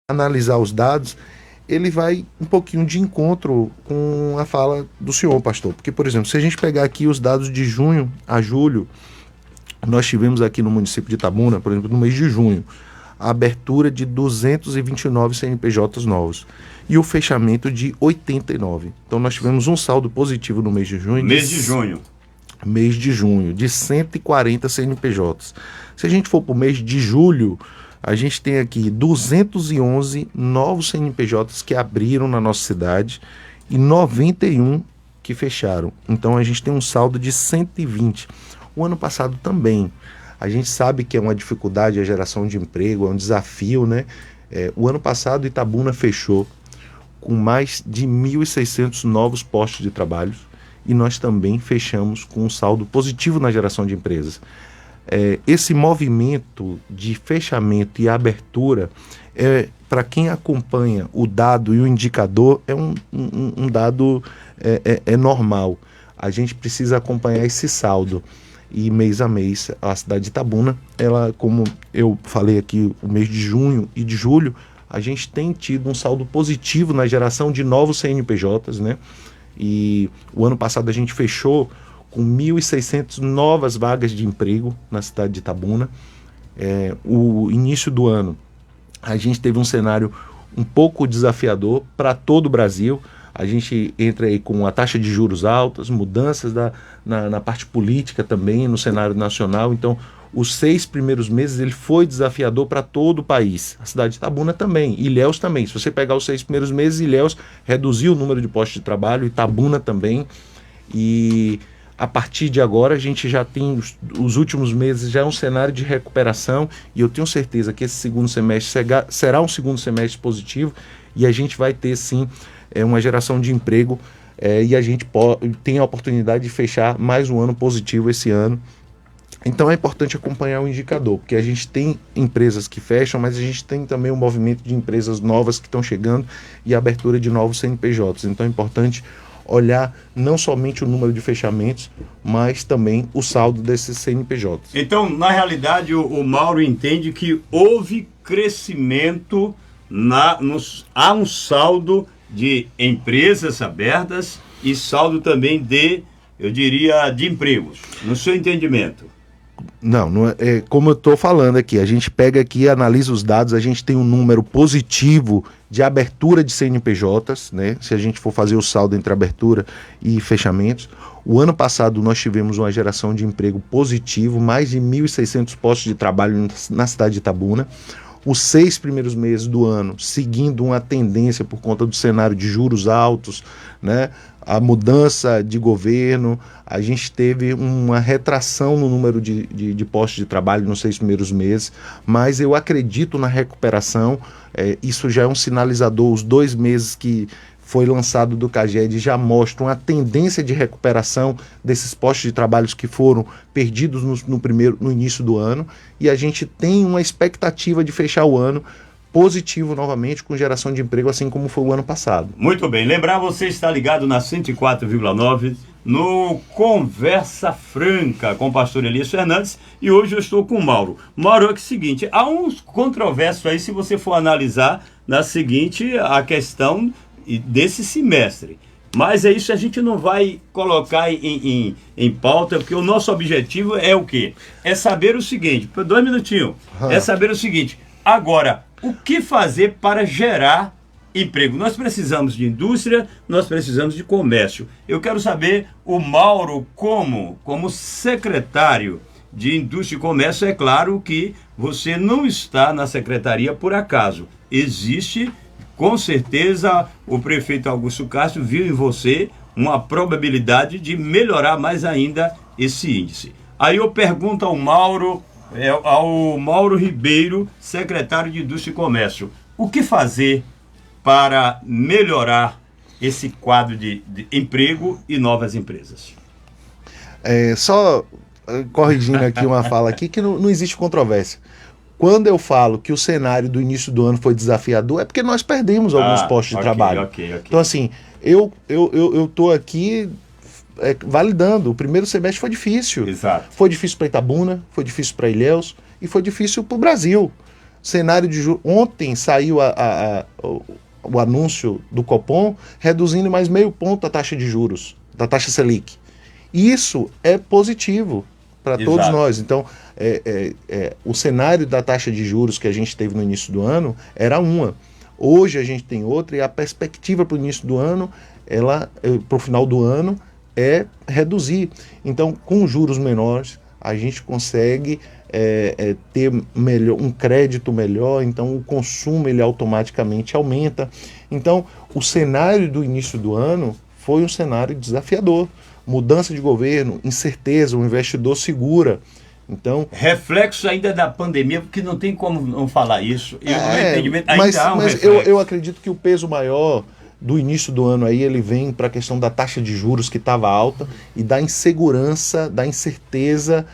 analisar os dados, ele vai um pouquinho de encontro com a fala do senhor, pastor. Porque, por exemplo, se a gente pegar aqui os dados de junho a julho, nós tivemos aqui no município de Itabuna, por exemplo, no mês de junho, a abertura de 229 CNPJs novos e o fechamento de 89. Então nós tivemos um saldo positivo no mês de junho. Mês de junho, de 140 CNPJs. Se a gente for para o mês de julho, a gente tem aqui 211 novos CNPJs que abriram na nossa cidade e 91 que fecharam. Então a gente tem um saldo de 120. O ano passado também. A gente sabe que é uma dificuldade a geração de emprego, é um desafio, né? O ano passado Itabuna fechou com mais de 1.600 novos postos de trabalho e nós também fechamos com um saldo positivo na geração de empresas. Esse movimento de fechamento e abertura, para quem acompanha o dado e o indicador, é um dado normal. A gente precisa acompanhar esse saldo. E mês a mês, a cidade de Itabuna, ela, como eu falei aqui, o mês de junho e de julho, a gente tem tido um saldo positivo na geração de novos CNPJs, né? E o ano passado a gente fechou com 1.600 novas vagas de emprego na cidade de Itabuna. O início do ano, a gente teve um cenário um pouco desafiador para todo o Brasil. A gente entra aí com a taxa de juros altas, mudanças na parte política também, no cenário nacional. Então, os 6 primeiros meses ele foi desafiador para todo o país. A cidade de Itabuna também, Ilhéus também. Se você pegar os 6 primeiros meses, Ilhéus reduziu o número de postos de trabalho, Itabuna também. E a partir de agora a gente já tem os últimos meses, já é um cenário de recuperação e eu tenho certeza que esse segundo semestre será um segundo semestre positivo e a gente vai ter sim uma geração de emprego e a gente tem a oportunidade de fechar mais um ano positivo esse ano. Então é importante acompanhar o indicador, porque a gente tem empresas que fecham, mas a gente tem também um movimento de empresas novas que estão chegando e a abertura de novos CNPJs. Então é importante olhar não somente o número de fechamentos, mas também o saldo desses CNPJs. Então, na realidade, o Mauro entende que houve crescimento, há um saldo de empresas abertas e saldo também eu diria, de empregos, no seu entendimento. Não é como eu estou falando aqui, a gente pega aqui, analisa os dados, a gente tem um número positivo de abertura de CNPJs, né? Se a gente for fazer o saldo entre abertura e fechamentos. O ano passado nós tivemos uma geração de emprego positivo, mais de 1.600 postos de trabalho na cidade de Itabuna. Os 6 primeiros meses do ano, seguindo uma tendência por conta do cenário de juros altos, né? A mudança de governo, a gente teve uma retração no número de postos de trabalho nos 6 primeiros meses, mas eu acredito na recuperação, isso já é um sinalizador. Os 2 meses que foi lançado do CAGED já mostram a tendência de recuperação desses postos de trabalho que foram perdidos no início do ano, e a gente tem uma expectativa de fechar o ano positivo novamente, com geração de emprego, assim como foi o ano passado. Muito bem, lembrar, você está ligado na 104,9 no Conversa Franca com o pastor Elias Fernandes, e hoje eu estou com o Mauro. Mauro, é o seguinte, há uns controversos aí, se você for analisar na seguinte, a questão desse semestre. Mas é isso, a gente não vai colocar em pauta, porque o nosso objetivo é o quê? É saber o seguinte, 2 minutinhos, é saber o seguinte, agora, o que fazer para gerar emprego? Nós precisamos de indústria, nós precisamos de comércio. Eu quero saber, o Mauro, como secretário de Indústria e Comércio, é claro que você não está na secretaria por acaso. Existe, com certeza, o prefeito Augusto Castro viu em você uma probabilidade de melhorar mais ainda esse índice. Aí eu pergunto ao Mauro Ribeiro, secretário de Indústria e Comércio, o que fazer para melhorar esse quadro de emprego e novas empresas? Só corrigindo aqui uma fala aqui, que não existe controvérsia. Quando eu falo que o cenário do início do ano foi desafiador, é porque nós perdemos alguns postos de trabalho. Okay. Então, assim, eu estou aqui validando. O primeiro semestre foi difícil. Exato. Foi difícil para Itabuna, foi difícil para Ilhéus e foi difícil para o Brasil. cenário de juros. Ontem saiu o anúncio do Copom reduzindo mais meio ponto a taxa de juros, da taxa Selic. Isso é positivo para todos nós. Então, o cenário da taxa de juros que a gente teve no início do ano era uma. Hoje a gente tem outra e a perspectiva para o início do ano, para o final do ano, é reduzir. Então, com juros menores, a gente consegue ter um crédito melhor, então o consumo ele automaticamente aumenta. Então, o cenário do início do ano foi um cenário desafiador. Mudança de governo, incerteza, o investidor segura. Então, reflexo ainda da pandemia, porque não tem como não falar isso. E o meu entendimento ainda há um mas reflexo. eu acredito que o peso maior do início do ano aí, ele vem para a questão da taxa de juros que estava alta e da insegurança, da incerteza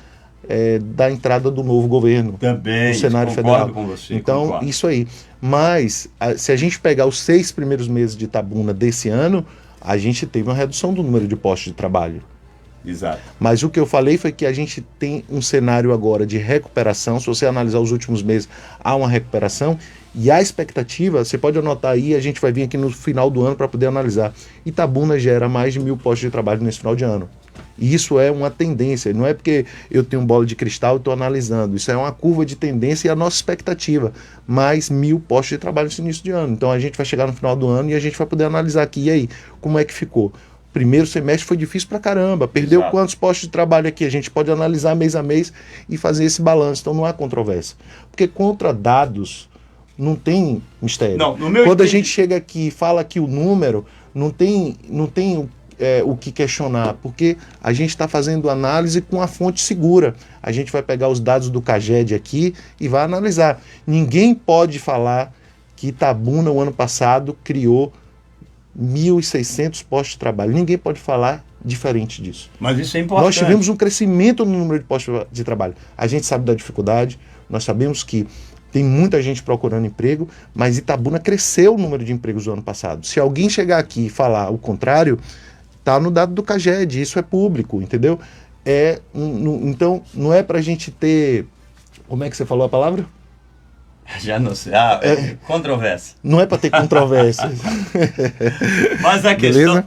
da entrada do novo governo. Também, no cenário concordo federal. com você. Então, concordo. Isso aí. Mas, se a gente pegar os 6 primeiros meses de Itabuna desse ano, a gente teve uma redução do número de postos de trabalho. Exato. Mas o que eu falei foi que a gente tem um cenário agora de recuperação. Se você analisar os últimos meses, há uma recuperação. E a expectativa, você pode anotar aí, a gente vai vir aqui no final do ano para poder analisar. Itabuna gera mais de 1.000 postos de trabalho nesse final de ano. E isso é uma tendência, não é porque eu tenho bola de cristal e estou analisando. Isso é uma curva de tendência e a nossa expectativa. Mais 1.000 postos de trabalho nesse início de ano. Então a gente vai chegar no final do ano e a gente vai poder analisar aqui. E aí, como é que ficou? Primeiro semestre foi difícil pra caramba. Perdeu Exato. Quantos postos de trabalho aqui? A gente pode analisar mês a mês e fazer esse balanço. Então não há controvérsia. Porque contra dados não tem mistério. Não, no meu Quando a gente chega aqui e fala aqui o número, não tem o que questionar, porque a gente está fazendo análise com a fonte segura. A gente vai pegar os dados do CAGED aqui e vai analisar. Ninguém pode falar que Itabuna, o ano passado, criou 1.600 postos de trabalho. Ninguém pode falar diferente disso. Mas isso é importante. Nós tivemos um crescimento no número de postos de trabalho. A gente sabe da dificuldade, nós sabemos que tem muita gente procurando emprego, mas Itabuna cresceu o número de empregos do ano passado. Se alguém chegar aqui e falar o contrário, está no dado do CAGED, isso é público, entendeu? Então, não é para a gente ter... Como é que você falou a palavra? Já não sei. Controvérsia. Não é para ter controvérsia. Mas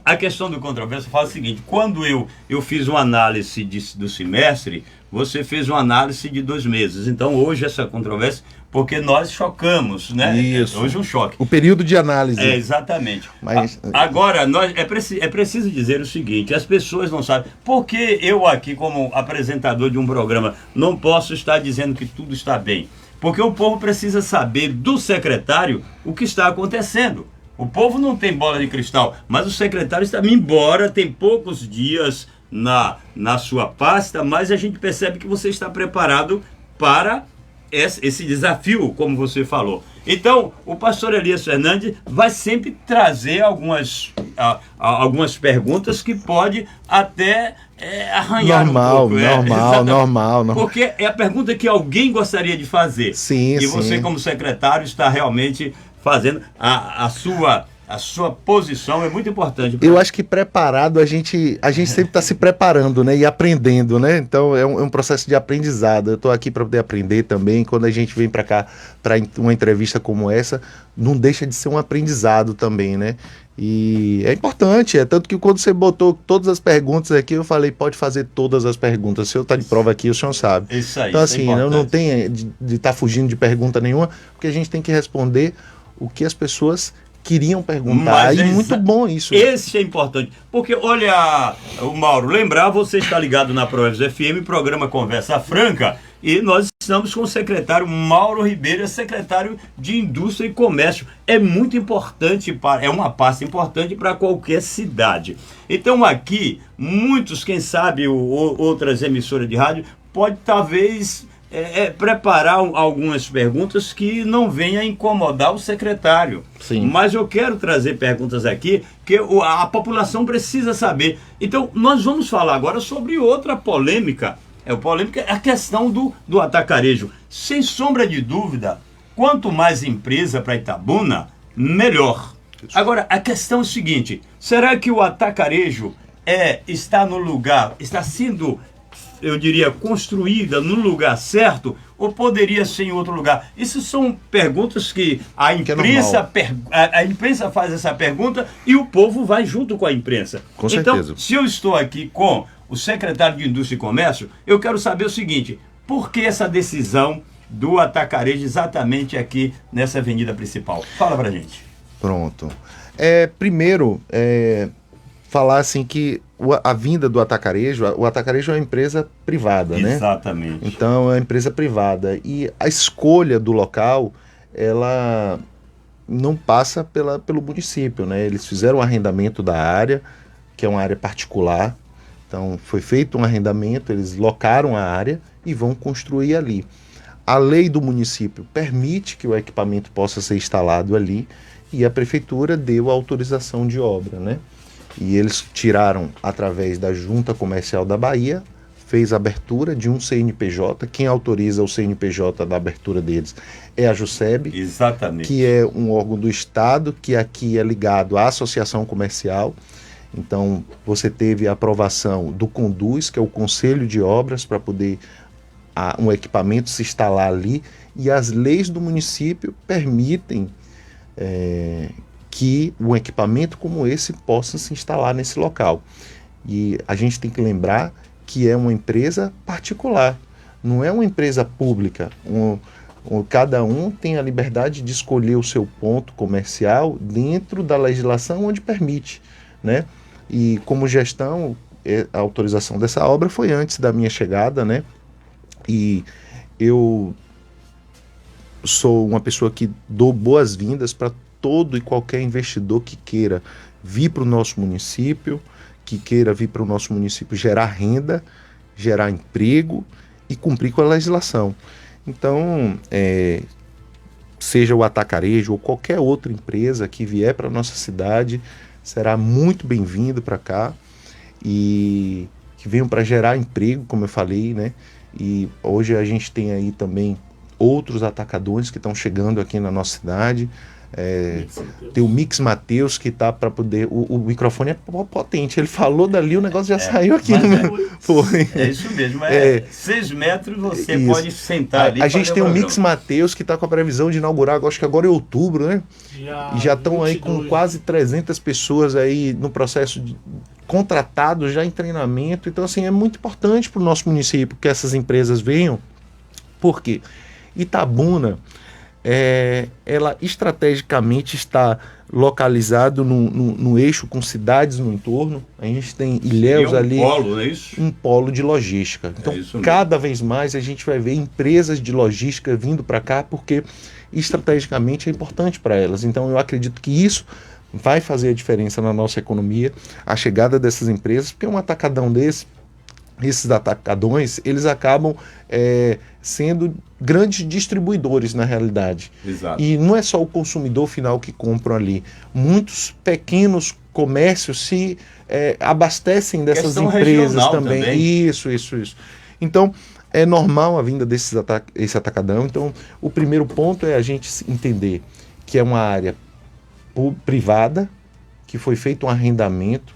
a questão do controvérsia fala o seguinte: quando eu fiz uma análise do semestre, você fez uma análise de 2 meses. Então hoje essa controvérsia, porque nós chocamos, né? Isso. Hoje um choque. O período de análise. Exatamente. Mas... Agora, é preciso dizer o seguinte: as pessoas não sabem. Porque eu aqui, como apresentador de um programa, não posso estar dizendo que tudo está bem. Porque o povo precisa saber do secretário o que está acontecendo. O povo não tem bola de cristal, mas o secretário está, embora tem poucos dias na sua pasta, mas a gente percebe que você está preparado para esse desafio, como você falou. Então, o pastor Elias Fernandes vai sempre trazer algumas perguntas que pode até arranhar um pouco. Normal. Porque é a pergunta que alguém gostaria de fazer. Sim, e você, como secretário, está realmente fazendo a sua posição, é muito importante. Eu acho que preparado, a gente sempre está se preparando, né, e aprendendo, né? Então é um processo de aprendizado. Eu estou aqui para poder aprender também. Quando a gente vem para cá para uma entrevista como essa, não deixa de ser um aprendizado também, né? E é importante, tanto que quando você botou todas as perguntas aqui, eu falei, pode fazer todas as perguntas. Se eu estar de prova aqui, o senhor sabe. Isso aí. Então isso assim, não tem de estar fugindo de pergunta nenhuma, porque a gente tem que responder o que as pessoas queriam perguntar. E muito bom isso. Esse é importante. Porque, olha, o Mauro, lembrar, você está ligado na Proevs FM, programa Conversa Franca, e nós estamos com o secretário Mauro Ribeiro, secretário de Indústria e Comércio. É muito importante, é uma pasta importante para qualquer cidade. Então aqui, muitos, quem sabe, outras emissoras de rádio, pode talvez preparar algumas perguntas que não venham incomodar o secretário. Sim. Mas eu quero trazer perguntas aqui que a população precisa saber. Então, nós vamos falar agora sobre outra polêmica. A questão do atacarejo. Sem sombra de dúvida, quanto mais empresa para Itabuna, melhor. Agora, a questão é o seguinte: será que o atacarejo está no lugar, está sendo eu diria, construída no lugar certo ou poderia ser em outro lugar? Isso são perguntas que a imprensa, a imprensa faz essa pergunta e o povo vai junto com a imprensa. Com certeza. Então, se eu estou aqui com o secretário de Indústria e Comércio, eu quero saber o seguinte: por que essa decisão do atacarejo exatamente aqui nessa avenida principal? Fala pra gente. Pronto. Primeiro, falar assim que a vinda do atacarejo, o atacarejo é uma empresa privada, né? Exatamente. Então é uma empresa privada e a escolha do local, ela não passa pelo município, né? Eles fizeram um arrendamento da área, que é uma área particular. Então foi feito um arrendamento, eles locaram a área e vão construir ali. A lei do município permite que o equipamento possa ser instalado ali e a prefeitura deu a autorização de obra, né? E eles tiraram através da Junta Comercial da Bahia, fez a abertura de um CNPJ. Quem autoriza o CNPJ da abertura deles é a JUSEB. Exatamente. Que é um órgão do Estado, que aqui é ligado à Associação Comercial. Então, você teve a aprovação do CONDUZ, que é o Conselho de Obras, para poder um equipamento se instalar ali. E as leis do município permitem que um equipamento como esse possa se instalar nesse local. E a gente tem que lembrar que é uma empresa particular, não é uma empresa pública. Cada um tem a liberdade de escolher o seu ponto comercial dentro da legislação onde permite, né? E como gestão, a autorização dessa obra foi antes da minha chegada, né? E eu sou uma pessoa que dou boas-vindas para todo e qualquer investidor que queira vir para o nosso município, que queira vir para o nosso município gerar renda, gerar emprego e cumprir com a legislação. Então, seja o atacarejo ou qualquer outra empresa que vier para a nossa cidade, será muito bem-vindo para cá e que venham para gerar emprego, como eu falei, né? E hoje a gente tem aí também outros atacadores que estão chegando aqui na nossa cidade. Tem o Mix Mateus que está para poder. O microfone é potente, ele falou dali, o negócio já saiu aqui. É isso mesmo, 6 metros você isso. Pode sentar ali. A gente tem o Mix Mateus que está com a previsão de inaugurar, acho que agora em outubro, né? E já estão aí com quase 300 pessoas aí no processo de contratados, já em treinamento. Então, assim, é muito importante para o nosso município que essas empresas venham, porque Itabuna, ela estrategicamente está localizado no eixo com cidades no entorno. A gente tem Ilhéus ali, polo, não é isso? Um polo de logística. Então, cada vez mais a gente vai ver empresas de logística vindo para cá, porque estrategicamente é importante para elas. Então, eu acredito que isso vai fazer a diferença na nossa economia, a chegada dessas empresas, porque um atacadão esses atacadões, eles acabam sendo grandes distribuidores na realidade. Exato. E não é só o consumidor final que compram ali. Muitos pequenos comércios se abastecem dessas empresas também. Isso. Então, é normal a vinda esse atacadão. Então, o primeiro ponto é a gente entender que é uma área privada, que foi feito um arrendamento,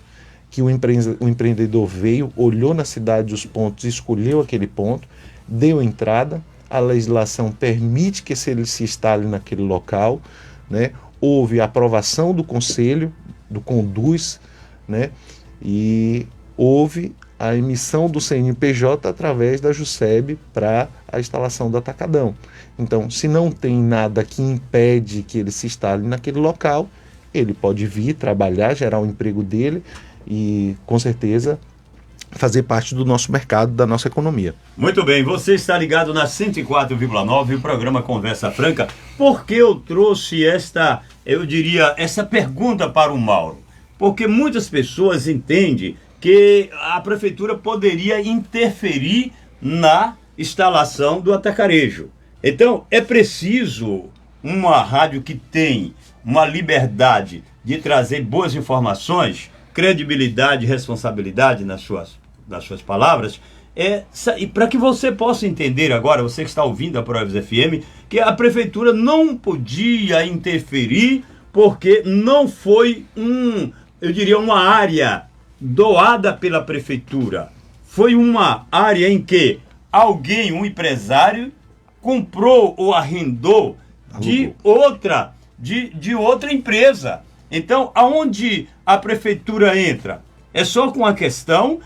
que o empreendedor veio, olhou na cidade os pontos, escolheu aquele ponto, deu entrada, a legislação permite que ele se instale naquele local, né? Houve a aprovação do conselho, do CONDUZ, né? E houve a emissão do CNPJ através da JUSEB para a instalação do atacadão. Então, se não tem nada que impede que ele se instale naquele local, ele pode vir trabalhar, gerar o emprego dele e, com certeza, fazer parte do nosso mercado, da nossa economia. Muito bem, você está ligado na 104,9, o programa Conversa Franca. Por que eu trouxe essa pergunta para o Mauro? Porque muitas pessoas entendem que a prefeitura poderia interferir na instalação do atacarejo. Então, é preciso uma rádio que tem uma liberdade de trazer boas informações, credibilidade e responsabilidade nas suas palavras, e para que você possa entender agora, você que está ouvindo a Proeves FM, que a prefeitura não podia interferir porque não foi uma área doada pela prefeitura. foi uma área em que alguém, um empresário, comprou ou arrendou de outra empresa. Então, aonde a prefeitura entra? É só com a questão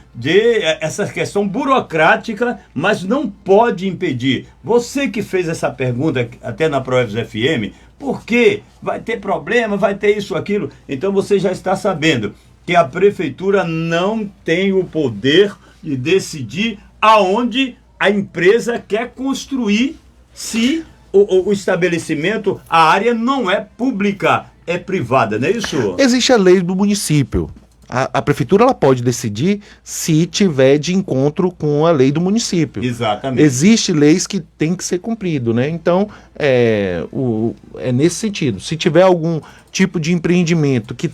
essa questão burocrática, mas não pode impedir. Você que fez essa pergunta até na Proevs FM, por quê? Vai ter problema, vai ter isso, aquilo. Então você já está sabendo que a prefeitura não tem o poder de decidir aonde a empresa quer construir, se o estabelecimento, a área não é pública, é privada, não é isso? Existe a lei do município. A prefeitura ela pode decidir se tiver de encontro com a lei do município. Exatamente. Existem leis que têm que ser cumpridas, né? Então, é nesse sentido. Se tiver algum tipo de empreendimento que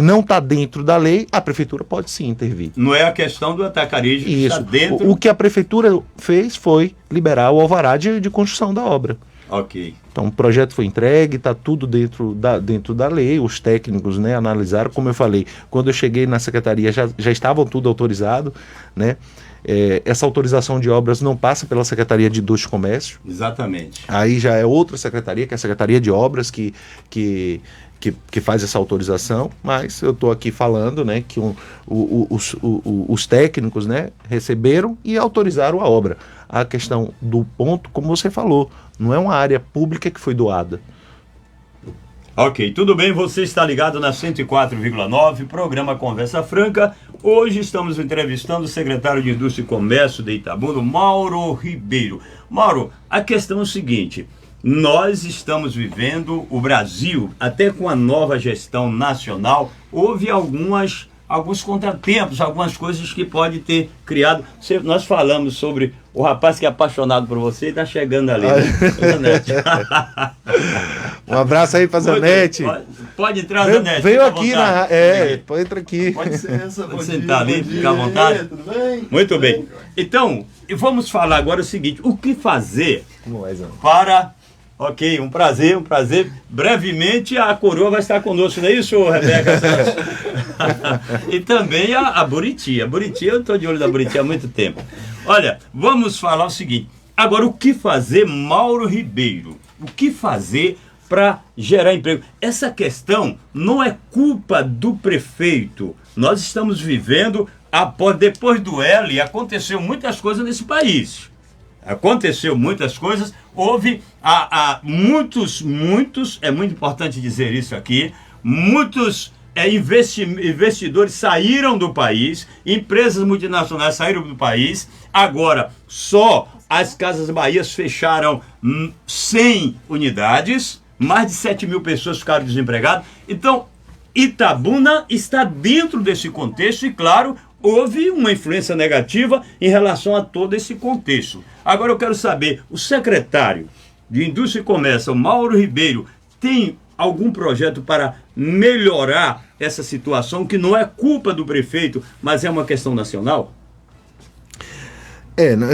não está dentro da lei, a prefeitura pode sim intervir. Não é a questão do atacarejo que está dentro... O que a prefeitura fez foi liberar o alvará de construção da obra. Ok. Então o projeto foi entregue, está tudo dentro da lei, os técnicos, né, analisaram, como eu falei, quando eu cheguei na secretaria já estavam tudo autorizado, né? Essa autorização de obras não passa pela Secretaria de Indústria e Comércio. Exatamente. Aí já é outra secretaria, que é a Secretaria de Obras, que faz essa autorização, mas eu estou aqui falando, né, que os técnicos, né, receberam e autorizaram a obra. A questão do ponto, como você falou, não é uma área pública que foi doada. Ok, tudo bem, você está ligado na 104,9, programa Conversa Franca. Hoje estamos entrevistando o secretário de Indústria e Comércio de Itabuna, Mauro Ribeiro. Mauro, a questão é o seguinte: nós estamos vivendo, o Brasil, até com a nova gestão nacional, houve alguns contratempos, algumas coisas que pode ter criado. Nós falamos sobre o rapaz que é apaixonado por você e está chegando ali, né? Zanete. Um abraço aí para Zanete. Pode entrar, Zanete. Veio aqui pode entrar aqui. Pode licença, pode sentar ali, ficar à vontade. Tudo bem? Muito bem. Então, vamos falar agora o seguinte: o que fazer para... Ok, um prazer. Brevemente a coroa vai estar conosco, não é isso, Rebeca? E também a Buriti. A Buriti, eu estou de olho da Buriti há muito tempo. Olha, vamos falar o seguinte. Agora, o que fazer, Mauro Ribeiro? O que fazer para gerar emprego? Essa questão não é culpa do prefeito. Nós estamos vivendo, depois do L, aconteceu muitas coisas nesse país. Aconteceu muitas coisas, houve muitos, é muito importante dizer isso aqui, muitos investidores saíram do país, empresas multinacionais saíram do país, agora só as Casas Bahias fecharam 100 unidades, mais de 7 mil pessoas ficaram desempregadas. Então, Itabuna está dentro desse contexto e, claro, houve uma influência negativa em relação a todo esse contexto. Agora eu quero saber, o secretário de Indústria e Comércio, Mauro Ribeiro, tem algum projeto para melhorar essa situação, que não é culpa do prefeito, mas é uma questão nacional?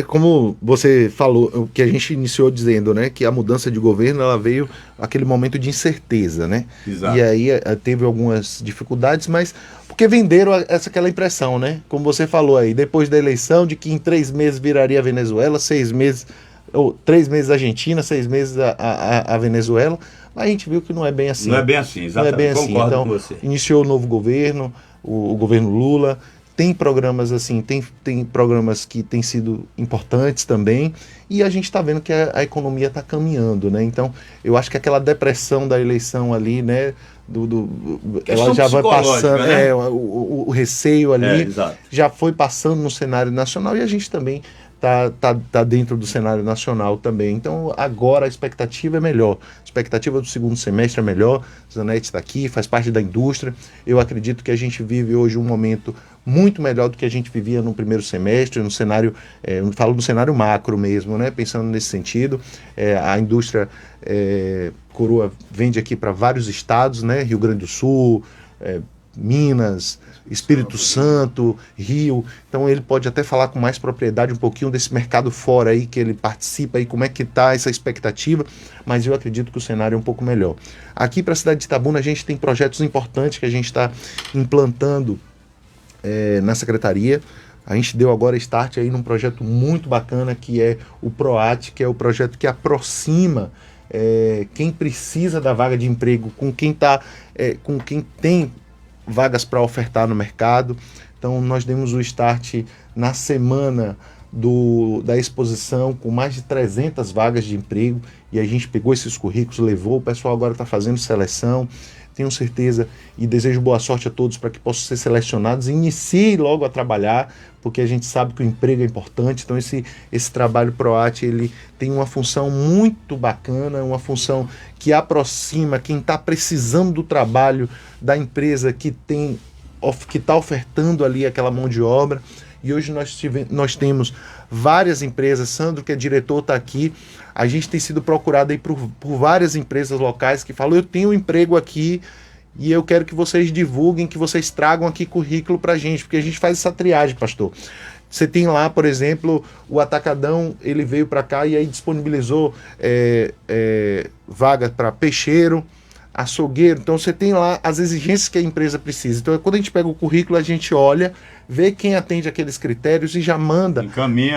Como você falou, o que a gente iniciou dizendo, né, que a mudança de governo, ela veio aquele momento de incerteza, né? Exato. E aí teve algumas dificuldades, mas porque venderam aquela impressão, né? Como você falou aí, depois da eleição, de que em 3 meses viraria a Venezuela, 6 meses, ou 3 meses a Argentina, 6 meses a Venezuela. A gente viu que não é bem assim. Não é bem assim, exatamente. Não é bem assim. Concordo Então, com você. iniciou o novo governo, o governo Lula. Tem programas assim, tem programas que têm sido importantes também, e a gente está vendo que a economia está caminhando, né? Então, eu acho que aquela depressão da eleição ali, né? Ela já vai passando, né? O receio ali já foi passando no cenário nacional, e a gente também tá dentro do cenário nacional também. Então agora a expectativa é melhor, a expectativa do segundo semestre é melhor. Zanete está aqui, faz parte da indústria. Eu acredito que a gente vive hoje um momento muito melhor do que a gente vivia no primeiro semestre, no cenário, eu falo do cenário macro mesmo, né? Pensando nesse sentido, a indústria Coroa vende aqui para vários estados, né? Rio Grande do Sul, Minas, Espírito Santo, Rio. Então ele pode até falar com mais propriedade um pouquinho desse mercado fora aí que ele participa aí, como é que está essa expectativa, mas eu acredito que o cenário é um pouco melhor. Aqui para a cidade de Itabuna a gente tem projetos importantes que a gente está implantando na secretaria. A gente deu agora start aí num projeto muito bacana que é o PROAT, que é o projeto que aproxima quem precisa da vaga de emprego com quem tem vagas para ofertar no mercado. Então nós demos o start na semana da exposição com mais de 300 vagas de emprego, e a gente pegou esses currículos, levou, o pessoal agora está fazendo seleção. Tenho certeza e desejo boa sorte a todos para que possam ser selecionados e iniciem logo a trabalhar, porque a gente sabe que o emprego é importante. Então esse trabalho PROAT, ele tem uma função muito bacana, uma função que aproxima quem está precisando do trabalho da empresa que está ofertando ali aquela mão de obra. E hoje nós temos várias empresas. Sandro, que é diretor, está aqui. A gente tem sido procurado aí por várias empresas locais que falam: eu tenho um emprego aqui e eu quero que vocês divulguem, que vocês tragam aqui currículo para a gente, porque a gente faz essa triagem, pastor. Você tem lá, por exemplo, o Atacadão, ele veio para cá e aí disponibilizou vaga para peixeiro, açougueiro. Então você tem lá as exigências que a empresa precisa. Então quando a gente pega o currículo, a gente olha, vê quem atende aqueles critérios e já manda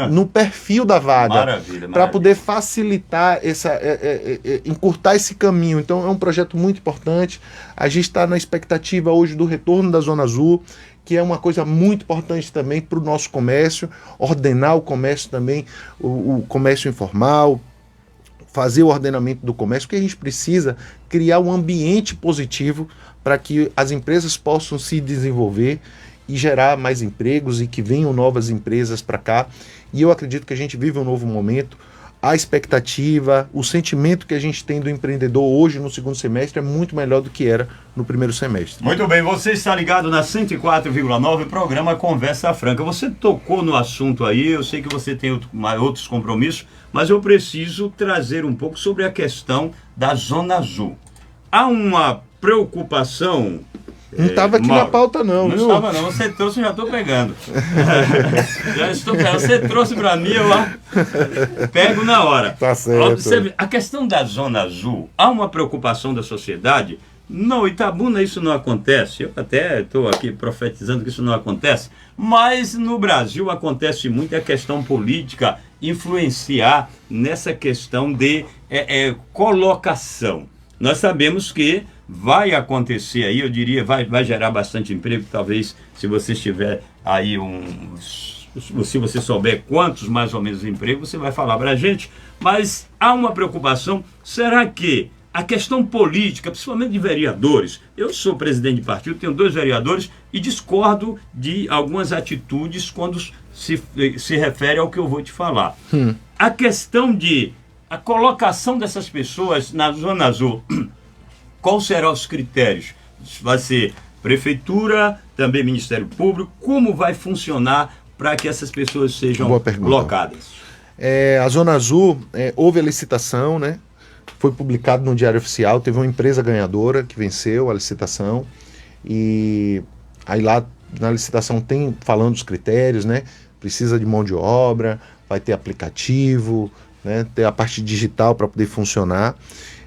no perfil da vaga, para poder facilitar encurtar esse caminho. Então é um projeto muito importante. A gente está na expectativa hoje do retorno da Zona Azul, que é uma coisa muito importante também para o nosso comércio, ordenar o comércio também, o comércio informal, fazer o ordenamento do comércio, porque a gente precisa criar um ambiente positivo para que as empresas possam se desenvolver e gerar mais empregos e que venham novas empresas para cá. E eu acredito que a gente vive um novo momento. A expectativa, o sentimento que a gente tem do empreendedor hoje no segundo semestre é muito melhor do que era no primeiro semestre. Muito bem, você está ligado na 104,9, programa Conversa Franca. Você tocou no assunto aí, eu sei que você tem outros compromissos, mas eu preciso trazer um pouco sobre a questão da Zona Azul. Há uma preocupação... Não estava aqui na pauta não, viu? Não estava não, você trouxe, eu já estou pegando. Já estou pegando, você trouxe para mim, eu pego na hora. Tá certo. A questão da Zona Azul, há uma preocupação da sociedade? No Itabuna isso não acontece, eu até estou aqui profetizando que isso não acontece, mas no Brasil acontece muito a questão política influenciar nessa questão de colocação. Nós sabemos que vai acontecer aí, eu diria, vai gerar bastante emprego, talvez, se você estiver aí se você souber quantos mais ou menos empregos, você vai falar para a gente, mas há uma preocupação, será que a questão política, principalmente de vereadores, eu sou presidente de partido, tenho 2 vereadores e discordo de algumas atitudes quando se refere ao que eu vou te falar. A questão a colocação dessas pessoas na Zona Azul, quais serão os critérios? Vai ser prefeitura, também Ministério Público, como vai funcionar para que essas pessoas sejam colocadas? A Zona Azul, houve a licitação, né? Foi publicado no Diário Oficial, teve uma empresa ganhadora que venceu a licitação, e aí lá na licitação tem falando dos critérios, né? Precisa de mão de obra, vai ter aplicativo, né? Ter a parte digital para poder funcionar.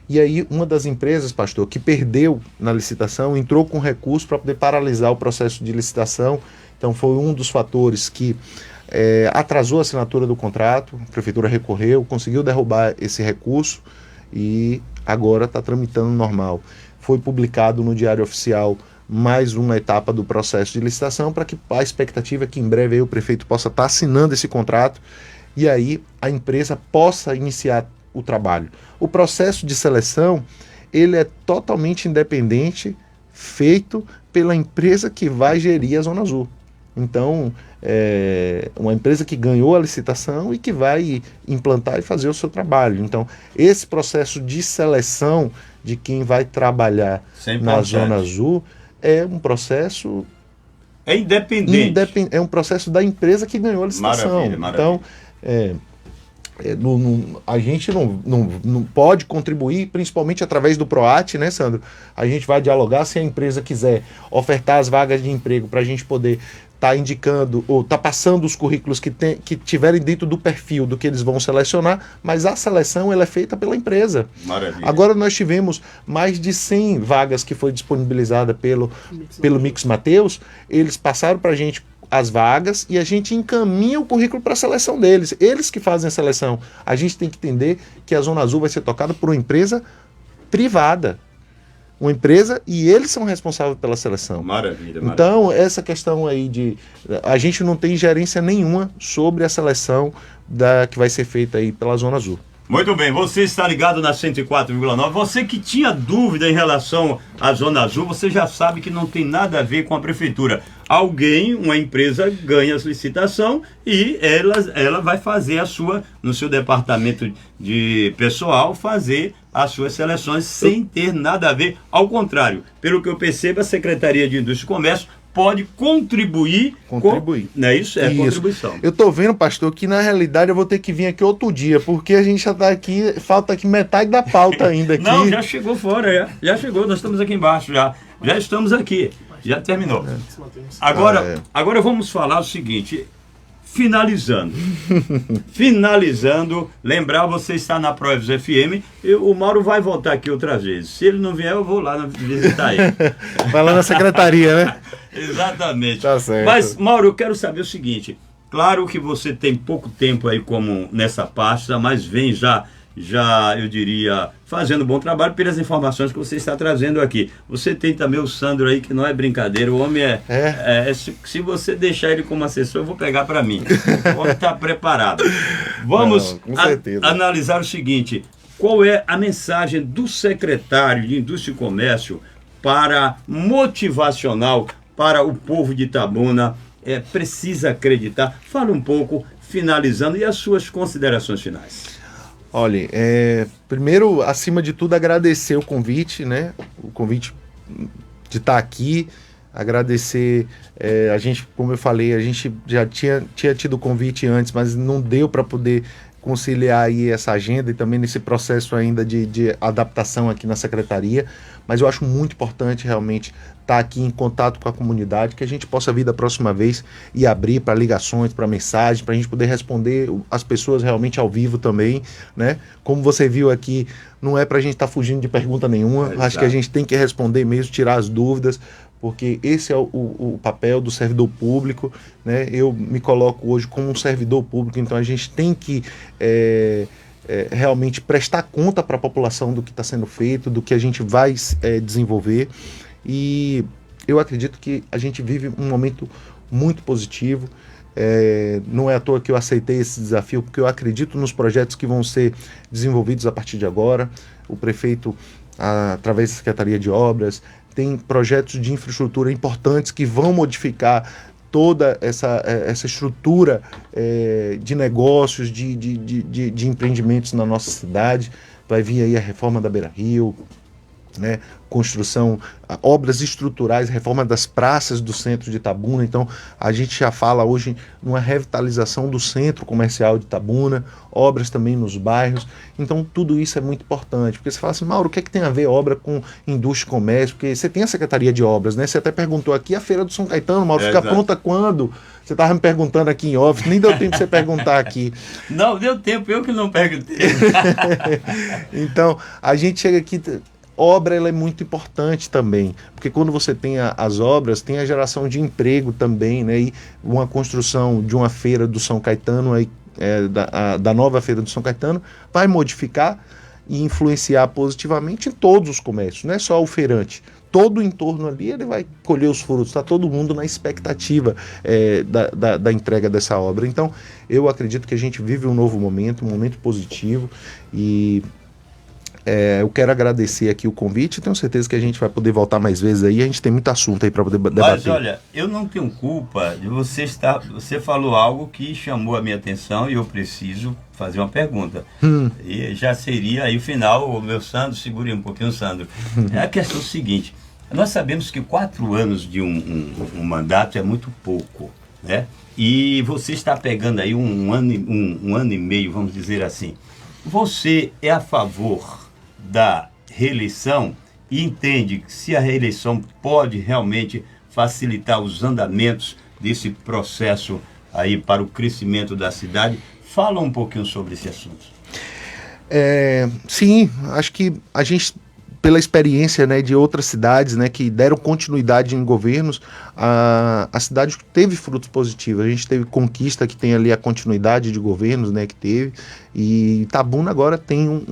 E aí uma das empresas, pastor, que perdeu na licitação, entrou com recurso para poder paralisar o processo de licitação. Então foi um dos fatores que atrasou a assinatura do contrato. A prefeitura recorreu, conseguiu derrubar esse recurso e agora está tramitando normal. Foi publicado no Diário Oficial mais uma etapa do processo de licitação, para que a expectativa é que em breve aí o prefeito possa estar assinando esse contrato e aí a empresa possa iniciar o trabalho. O processo de seleção, ele é totalmente independente, feito pela empresa que vai gerir a Zona Azul. Então, uma empresa que ganhou a licitação e que vai implantar e fazer o seu trabalho. Então, esse processo de seleção de quem vai trabalhar na Zona Azul é um processo... É independente. É um processo da empresa que ganhou a licitação. Maravilha. Então, a gente não pode contribuir, principalmente através do PROAT, né, Sandro? A gente vai dialogar, se a empresa quiser ofertar as vagas de emprego para a gente poder está indicando ou está passando os currículos que tiverem dentro do perfil do que eles vão selecionar, mas a seleção ela é feita pela empresa. Maravilha. Agora nós tivemos mais de 100 vagas que foi disponibilizada pelo Mix Mateus, eles passaram para a gente as vagas e a gente encaminha o currículo para a seleção deles. Eles que fazem a seleção. A gente tem que entender que a Zona Azul vai ser tocada por uma empresa privada. Uma empresa e eles são responsáveis pela seleção. Maravilha. Então, essa questão aí de... A gente não tem gerência nenhuma sobre a seleção que vai ser feita aí pela Zona Azul. Muito bem, você está ligado na 104,9. Você que tinha dúvida em relação à Zona Azul, você já sabe que não tem nada a ver com a prefeitura. Alguém, uma empresa, ganha a licitação e ela vai fazer no seu departamento de pessoal, fazer as suas seleções sem ter nada a ver. Ao contrário, pelo que eu percebo, a Secretaria de Indústria e Comércio pode contribuir. Não é isso? É isso. Contribuição. Eu tô vendo, pastor, que na realidade eu vou ter que vir aqui outro dia, porque a gente já tá aqui, falta aqui metade da pauta ainda aqui. Não, já chegou fora, já chegou, nós estamos aqui embaixo, já estamos aqui, já terminou. Agora vamos falar o seguinte, finalizando, lembrar, você está na Proevos FM, o Mauro vai voltar aqui outras vezes, se ele não vier eu vou lá visitar ele. Vai lá na secretaria, né? Exatamente. Tá certo. Mas, Mauro, eu quero saber o seguinte, claro que você tem pouco tempo aí como nessa pasta, mas vem já eu diria, fazendo bom trabalho pelas informações que você está trazendo aqui. Você tem também o Sandro aí, que não é brincadeira, o homem se você deixar ele como assessor, eu vou pegar para mim. O homem está preparado. Vamos analisar o seguinte, qual é a mensagem do secretário de Indústria e Comércio motivacional para o povo de Itabuna? Precisa acreditar. Fala um pouco, finalizando, e as suas considerações finais. Olha, primeiro, acima de tudo, agradecer o convite, né? O convite de estar aqui, agradecer, a gente, como eu falei, a gente já tinha tido o convite antes, mas não deu para poder conciliar aí essa agenda e também nesse processo ainda de adaptação aqui na secretaria, mas eu acho muito importante realmente estar aqui em contato com a comunidade, que a gente possa vir da próxima vez e abrir para ligações, para mensagens, para a gente poder responder as pessoas realmente ao vivo também, né? Como você viu aqui, não é para a gente estar fugindo de pergunta nenhuma, acho que a gente tem que responder mesmo, tirar as dúvidas, porque esse é o papel do servidor público, né? Eu me coloco hoje como um servidor público, então a gente tem que realmente prestar conta para a população do que está sendo feito, do que a gente vai desenvolver, e eu acredito que a gente vive um momento muito positivo. Não é à toa que eu aceitei esse desafio, porque eu acredito nos projetos que vão ser desenvolvidos a partir de agora. O prefeito, através da Secretaria de Obras, tem projetos de infraestrutura importantes que vão modificar toda essa estrutura de negócios, de empreendimentos na nossa cidade. Vai vir aí a reforma da Beira-Rio, né? Construção, obras estruturais, reforma das praças do centro de Itabuna. Então a gente já fala hoje numa revitalização do centro comercial de Itabuna, obras também nos bairros. Então tudo isso é muito importante, porque você fala assim, Mauro, o que é que tem a ver obra com indústria e comércio? Porque você tem a Secretaria de Obras, né? Você até perguntou aqui, a Feira do São Caetano, Mauro, fica pronta quando? Você estava me perguntando aqui em off, nem deu tempo de você perguntar aqui. Não, deu tempo, eu que não perguntei. Então, a gente chega aqui... Obra ela é muito importante também, porque quando você tem as obras, tem a geração de emprego também, né? E uma construção de uma feira do São Caetano, aí, da nova feira do São Caetano, vai modificar e influenciar positivamente em todos os comércios, não é só o feirante. Todo o entorno ali ele vai colher os frutos, está todo mundo na expectativa da entrega dessa obra. Então, eu acredito que a gente vive um novo momento, um momento positivo, e eu quero agradecer aqui o convite, tenho certeza que a gente vai poder voltar mais vezes aí, a gente tem muito assunto aí para poder debater. Mas olha, eu não tenho culpa de você falou algo que chamou a minha atenção e eu preciso fazer uma pergunta. E já seria aí o final, o meu Sandro, segure um pouquinho, Sandro. A questão é o seguinte, nós sabemos que 4 anos de um mandato é muito pouco, né? E você está pegando aí um ano e meio, vamos dizer assim. Você é a favor da reeleição e entende que se a reeleição pode realmente facilitar os andamentos desse processo aí para o crescimento da cidade. Fala um pouquinho sobre esse assunto. Sim, acho que a gente, pela experiência, né, de outras cidades, né, que deram continuidade em governos, a cidade teve frutos positivos. A gente teve Conquista, que tem ali a continuidade de governos, né, que teve, e Itabuna agora tem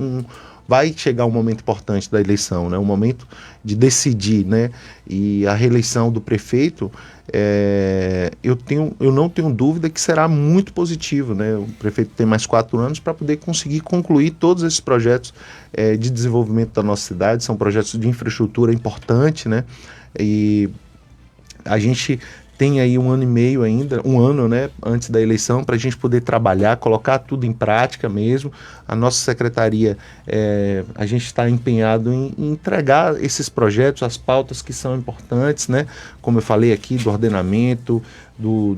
vai chegar um momento importante da eleição, né, um momento de decidir, né, e a reeleição do prefeito, eu não tenho dúvida que será muito positivo, né, o prefeito tem mais 4 anos para poder conseguir concluir todos esses projetos de desenvolvimento da nossa cidade. São projetos de infraestrutura importante, né, e a gente tem aí 1 ano e meio ainda, 1 ano, né, antes da eleição, para a gente poder trabalhar, colocar tudo em prática mesmo. A nossa secretaria, a gente está empenhado em entregar esses projetos, as pautas que são importantes, né, como eu falei aqui, do ordenamento,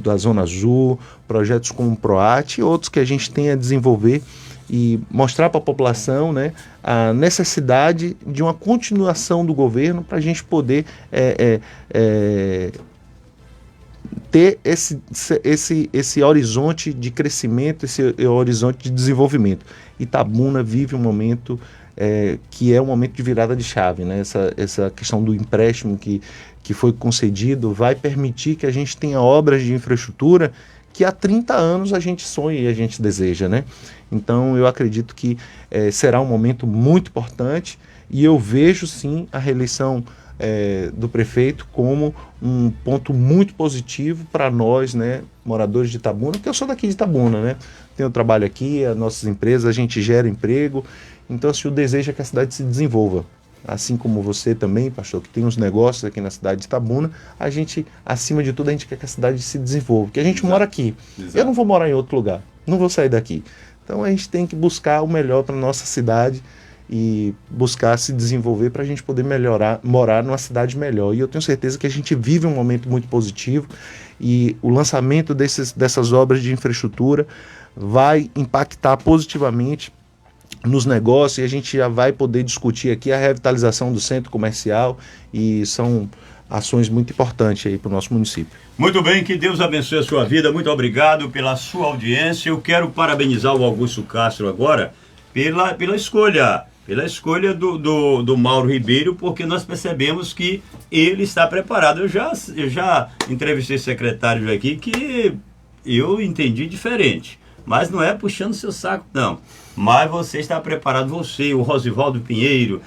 da Zona Azul, projetos como o PROAT e outros que a gente tem a desenvolver e mostrar para a população, né, a necessidade de uma continuação do governo para a gente poder ter esse horizonte de crescimento, esse horizonte de desenvolvimento. Itabuna vive um momento que é um momento de virada de chave, né? Essa questão do empréstimo que foi concedido vai permitir que a gente tenha obras de infraestrutura que há 30 anos a gente sonha e a gente deseja, né? Então eu acredito que será um momento muito importante e eu vejo sim a reeleição do prefeito como um ponto muito positivo para nós, né, moradores de Itabuna, porque eu sou daqui de Itabuna, né, tenho trabalho aqui, as nossas empresas, a gente gera emprego, então assim, o desejo é que a cidade se desenvolva, assim como você também, pastor, que tem uns negócios aqui na cidade de Itabuna, a gente, acima de tudo, a gente quer que a cidade se desenvolva, porque a gente mora aqui, eu não vou morar em outro lugar, não vou sair daqui, então a gente tem que buscar o melhor para nossa cidade e buscar se desenvolver para a gente poder morar numa cidade melhor. E eu tenho certeza que a gente vive um momento muito positivo e o lançamento dessas obras de infraestrutura vai impactar positivamente nos negócios e a gente já vai poder discutir aqui a revitalização do centro comercial e são ações muito importantes aí para o nosso município. Muito bem, que Deus abençoe a sua vida, muito obrigado pela sua audiência. Eu quero parabenizar o Augusto Castro agora pela escolha do Mauro Ribeiro, porque nós percebemos que ele está preparado. Eu já entrevistei secretários aqui que eu entendi diferente, mas não é puxando seu saco, não. Mas você está preparado, você, o Rosivaldo Pinheiro,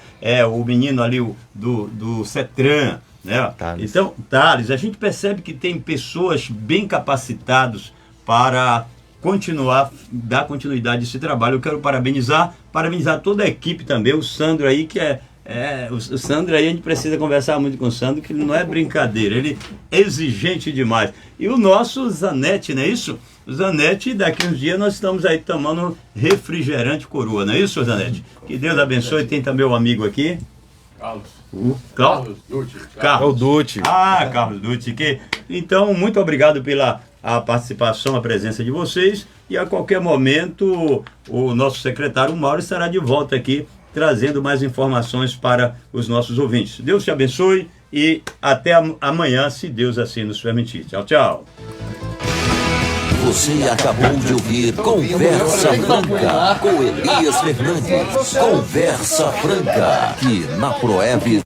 o menino ali do CETRAN, né? Thales. Então, Thales, a gente percebe que tem pessoas bem capacitadas para dar continuidade a esse trabalho. Eu quero parabenizar toda a equipe também, o Sandro aí, que o Sandro aí, a gente precisa conversar muito com o Sandro, que ele não é brincadeira, ele é exigente demais. E o nosso Zanetti, não é isso? O Zanetti, daqui uns dias nós estamos aí tomando refrigerante Coroa, não é isso, Zanetti? Que Deus abençoe. Tem também o amigo aqui. Carlos Dutti. Carlos Dutti. Carlos Dutti. Então, muito obrigado pela participação, a presença de vocês, e a qualquer momento o nosso secretário Mauro estará de volta aqui trazendo mais informações para os nossos ouvintes. Deus te abençoe e até amanhã, se Deus assim nos permitir. Tchau, tchau. Você acabou de ouvir Conversa Franca com Elias Fernandes. Conversa Franca, aqui na Proeb.